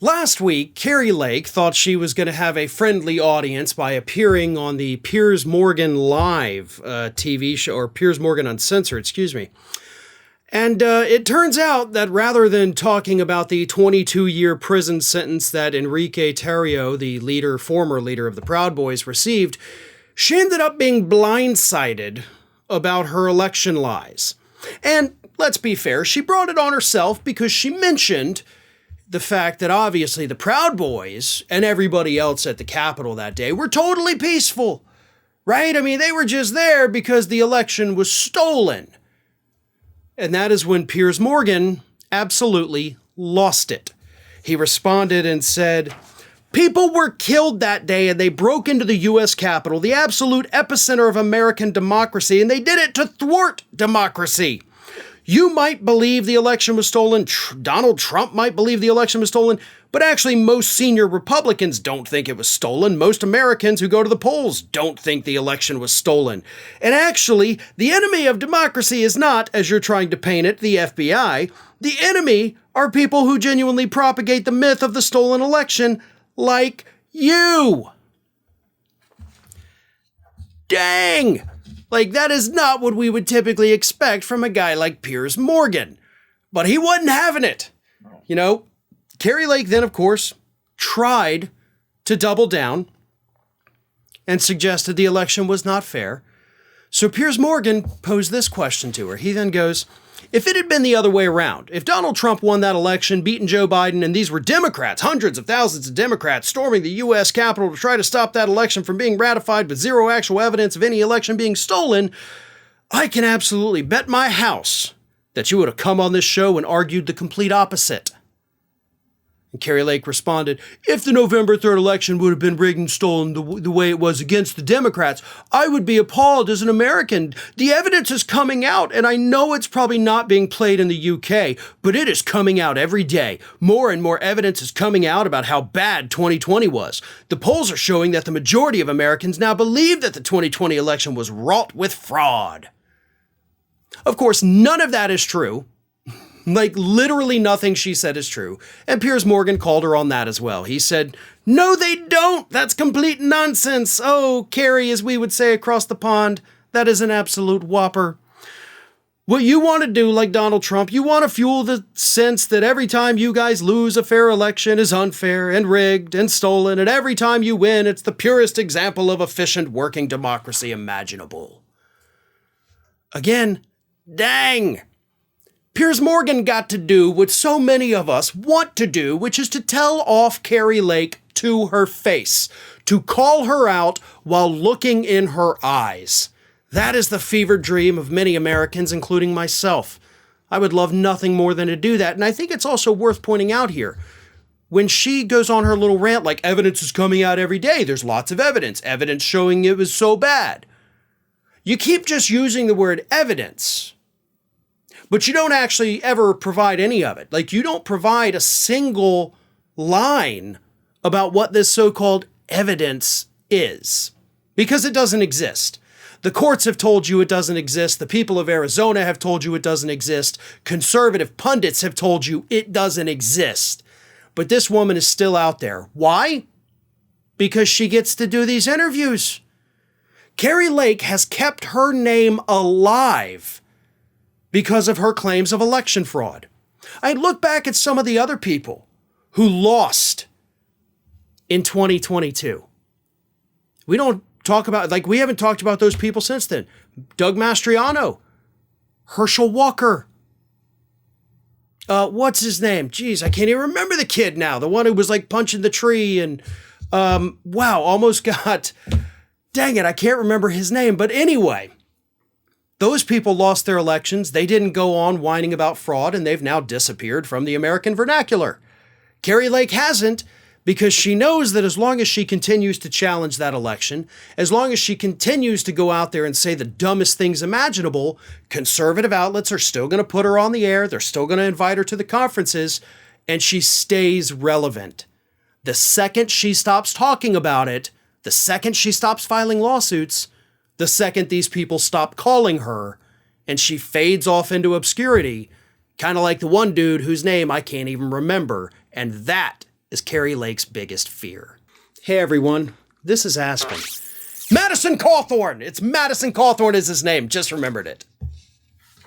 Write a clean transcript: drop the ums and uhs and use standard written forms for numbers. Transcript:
Last week, Kari Lake thought she was going to have a friendly audience by appearing on the Piers Morgan Live TV show, or Piers Morgan Uncensored, excuse me. And it turns out that rather than talking about the 22-year prison sentence that Enrique Terio, the former leader of the Proud Boys, received, she ended up being blindsided about her election lies. And let's be fair, she brought it on herself because she mentioned the fact that obviously the Proud Boys and everybody else at the Capitol that day were totally peaceful, right? I mean, they were just there because the election was stolen. And that is when Piers Morgan absolutely lost it. He responded and said, "People were killed that day and they broke into the U.S. Capitol, the absolute epicenter of American democracy, and they did it to thwart democracy. You might believe the election was stolen. Donald Trump might believe the election was stolen, but actually most senior Republicans don't think it was stolen. Most Americans who go to the polls don't think the election was stolen. And actually, the enemy of democracy is not, as you're trying to paint it, the FBI. The enemy are people who genuinely propagate the myth of the stolen election, like you." Dang! Like, that is not what we would typically expect from a guy like Piers Morgan. But he wasn't having it. You know, Kari Lake then, of course, tried to double down and suggested the election was not fair. So Piers Morgan posed this question to her. He then goes, "If it had been the other way around, if Donald Trump won that election, beaten Joe Biden, and these were Democrats, hundreds of thousands of Democrats storming the U.S. Capitol to try to stop that election from being ratified with zero actual evidence of any election being stolen, I can absolutely bet my house that you would have come on this show and argued the complete opposite." And Kari Lake responded, "If the November 3rd election would have been rigged and stolen the way it was against the Democrats, I would be appalled as an American. The evidence is coming out, and I know it's probably not being played in the UK, but it is coming out every day. More and more evidence is coming out about how bad 2020 was. The polls are showing that the majority of Americans now believe that the 2020 election was wrought with fraud." Of course, none of that is true. Like, literally nothing she said is true. And Piers Morgan called her on that as well. He said, "No, they don't. That's complete nonsense. Oh, Kari, as we would say across the pond, that is an absolute whopper. What you want to do, like Donald Trump, you want to fuel the sense that every time you guys lose a fair election is unfair and rigged and stolen, and every time you win, it's the purest example of efficient working democracy imaginable." Again, dang. Piers Morgan got to do what so many of us want to do, which is to tell off Kari Lake to her face, to call her out while looking in her eyes. That is the fevered dream of many Americans, including myself. I would love nothing more than to do that, and I think it's also worth pointing out here. When she goes on her little rant, like evidence is coming out every day, there's lots of evidence showing it was so bad. You keep just using the word evidence, but you don't actually ever provide any of it. Like, you don't provide a single line about what this so-called evidence is, because it doesn't exist. The courts have told you it doesn't exist. The people of Arizona have told you it doesn't exist. Conservative pundits have told you it doesn't exist. But this woman is still out there. Why? Because she gets to do these interviews. Kari Lake has kept her name alive because of her claims of election fraud. I look back at some of the other people who lost in 2022. We don't talk about, like, we haven't talked about those people since then. Doug Mastriano, Herschel Walker. What's his name? Jeez, I can't even remember the kid now. The one who was like punching the tree and, almost got, dang it, I can't remember his name. But anyway, those people lost their elections. They didn't go on whining about fraud, and they've now disappeared from the American vernacular. Kari Lake hasn't, because she knows that as long as she continues to challenge that election, as long as she continues to go out there and say the dumbest things imaginable, conservative outlets are still going to put her on the air. They're still going to invite her to the conferences, and she stays relevant. The second she stops talking about it, the second she stops filing lawsuits, the second these people stop calling her, and she fades off into obscurity, kind of like the one dude whose name I can't even remember, and that is Kari Lake's biggest fear. Hey everyone, this is Aspen. Madison Cawthorn! It's Madison Cawthorn is his name, just remembered it.